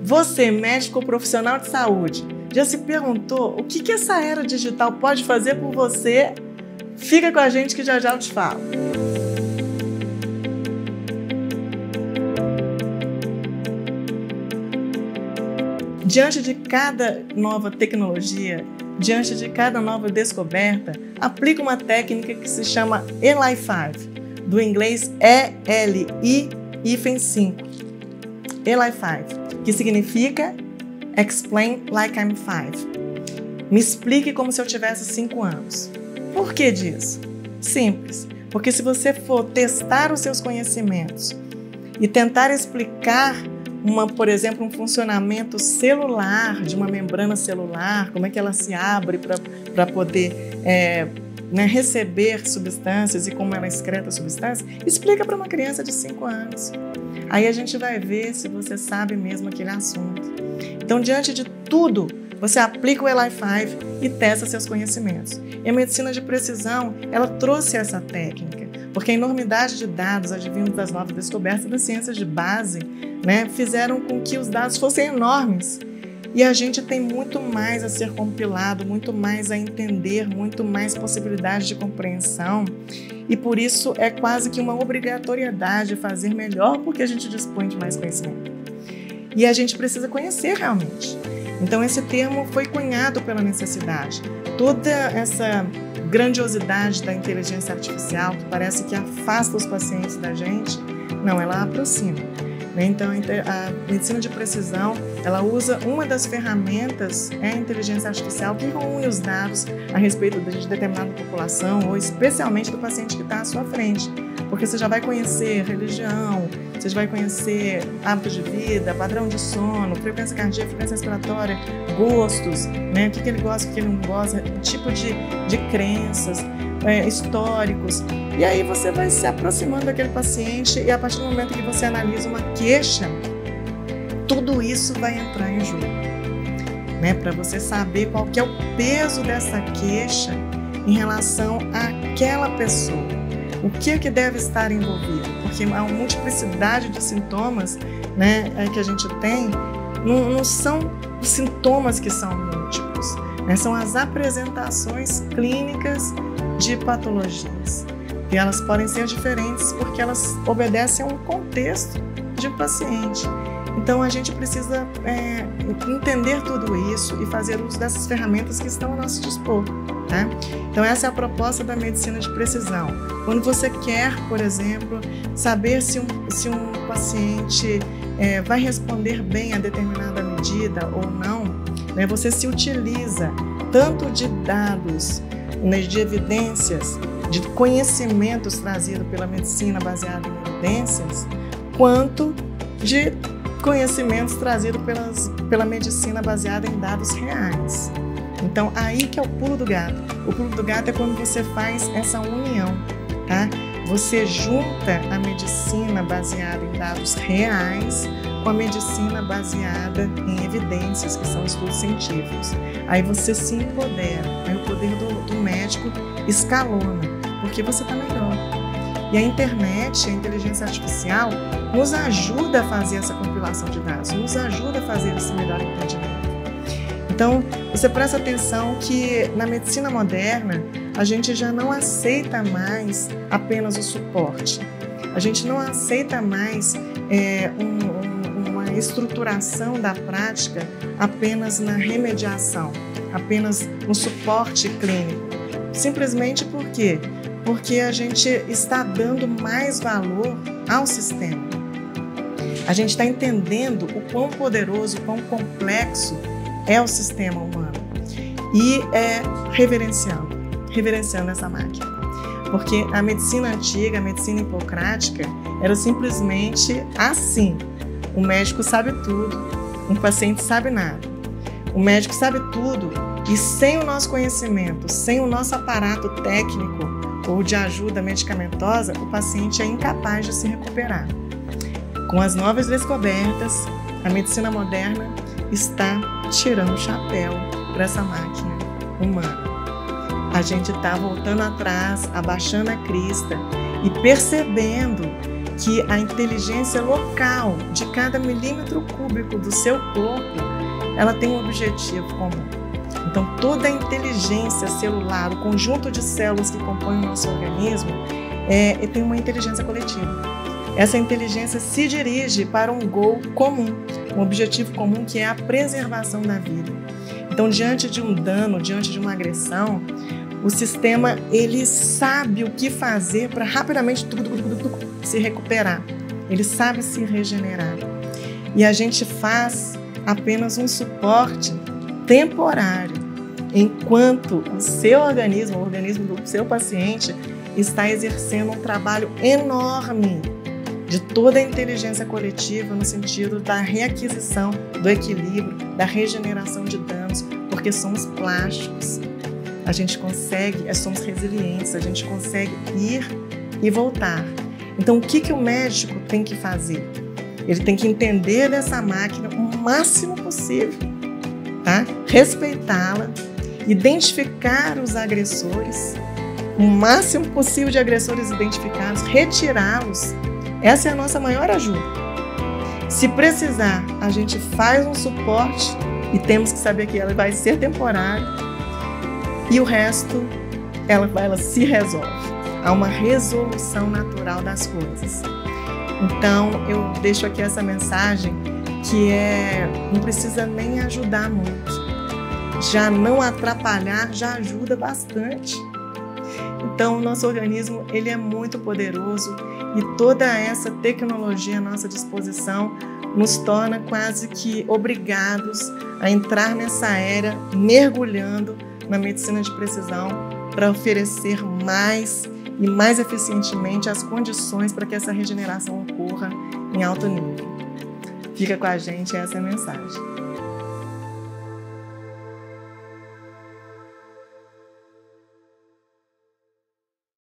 Você, médico ou profissional de saúde, já se perguntou o que essa era digital pode fazer por você? Fica com a gente que já já eu te falo. Diante de cada nova tecnologia, diante de cada nova descoberta, aplica uma técnica que se chama ELI5, do inglês ELI-5, ELI5, que significa Explain Like I'm 5. Me explique como se eu tivesse 5 anos. Por que disso? Simples, porque se você for testar os seus conhecimentos e tentar explicar por exemplo, um funcionamento celular, de uma membrana celular, como é que ela se abre para poder receber substâncias e como ela excreta substâncias, explica para uma criança de 5 anos. Aí a gente vai ver se você sabe mesmo aquele assunto. Então, diante de tudo, você aplica o ELI5 e testa seus conhecimentos. E a medicina de precisão, ela trouxe essa técnica, porque a enormidade de dados advindos das novas descobertas das ciências de base, fizeram com que os dados fossem enormes. E a gente tem muito mais a ser compilado, muito mais a entender, muito mais possibilidade de compreensão. E por isso é quase que uma obrigatoriedade fazer melhor, porque a gente dispõe de mais conhecimento. E a gente precisa conhecer realmente. Então esse termo foi cunhado pela necessidade. Toda essa grandiosidade da inteligência artificial, que parece que afasta os pacientes da gente, não, ela aproxima. Então, a medicina de precisão, ela usa uma das ferramentas, a inteligência artificial, que reúne os dados a respeito de determinada população, ou especialmente do paciente que está à sua frente. Porque você já vai conhecer religião, você já vai conhecer hábitos de vida, padrão de sono, frequência cardíaca, frequência respiratória, gostos, o que ele gosta, o que ele não gosta, tipo de crenças, históricos. E aí você vai se aproximando daquele paciente e a partir do momento que você analisa uma queixa, tudo isso vai entrar em jogo, para você saber qual que é o peso dessa queixa em relação àquela pessoa. O que é que deve estar envolvido? Porque a multiplicidade de sintomas que a gente tem não são os sintomas que são múltiplos, são as apresentações clínicas de patologias. E elas podem ser diferentes porque elas obedecem a um contexto de paciente. Então a gente precisa entender tudo isso e fazer uso dessas ferramentas que estão ao nosso dispor. Então essa é a proposta da medicina de precisão. Quando você quer, por exemplo, saber se um paciente vai responder bem a determinada medida ou não, você se utiliza tanto de dados, de evidências, de conhecimentos trazidos pela medicina baseada em evidências, quanto de conhecimentos trazidos pela medicina baseada em dados reais. Então, aí que é o pulo do gato. O pulo do gato é quando você faz essa união, Você junta a medicina baseada em dados reais com a medicina baseada em evidências, que são estudos científicos. Aí você se empodera, aí o poder do médico escalona, porque você está melhor. E a internet, a inteligência artificial, nos ajuda a fazer essa compilação de dados, nos ajuda a fazer esse melhor entendimento. Então, você presta atenção que na medicina moderna, a gente já não aceita mais apenas o suporte. A gente não aceita mais uma estruturação da prática apenas na remediação, apenas no suporte clínico. Simplesmente por quê? Porque a gente está dando mais valor ao sistema. A gente está entendendo o quão poderoso, o quão complexo é o sistema humano e reverenciando essa máquina. Porque a medicina antiga, a medicina hipocrática, era simplesmente assim. O médico sabe tudo, um paciente sabe nada. O médico sabe tudo e sem o nosso conhecimento, sem o nosso aparato técnico ou de ajuda medicamentosa, o paciente é incapaz de se recuperar. Com as novas descobertas, a medicina moderna está tirando o chapéu para essa máquina humana. A gente está voltando atrás, abaixando a crista e percebendo que a inteligência local de cada milímetro cúbico do seu corpo, ela tem um objetivo comum. Então, toda a inteligência celular, o conjunto de células que compõem o nosso organismo, tem uma inteligência coletiva. Essa inteligência se dirige para um goal comum, um objetivo comum, que é a preservação da vida. Então, diante de um dano, diante de uma agressão, o sistema ele sabe o que fazer para rapidamente se recuperar. Ele sabe se regenerar. E a gente faz apenas um suporte temporário, enquanto o seu organismo, o organismo do seu paciente, está exercendo um trabalho enorme de toda a inteligência coletiva no sentido da reaquisição do equilíbrio, da regeneração de danos, porque somos plásticos. A gente consegue, somos resilientes, a gente consegue ir e voltar. Então, o que o médico tem que fazer? Ele tem que entender dessa máquina o máximo possível, tá? Respeitá-la, identificar os agressores, o máximo possível de agressores identificados, retirá-los. Essa é a nossa maior ajuda. Se precisar, a gente faz um suporte e temos que saber que ela vai ser temporária e o resto, ela se resolve. Há uma resolução natural das coisas. Então, eu deixo aqui essa mensagem que não precisa nem ajudar muito. Já não atrapalhar já ajuda bastante. Então, o nosso organismo ele é muito poderoso e toda essa tecnologia à nossa disposição nos torna quase que obrigados a entrar nessa era, mergulhando na medicina de precisão para oferecer mais e mais eficientemente as condições para que essa regeneração ocorra em alto nível. Fica com a gente, essa é a mensagem.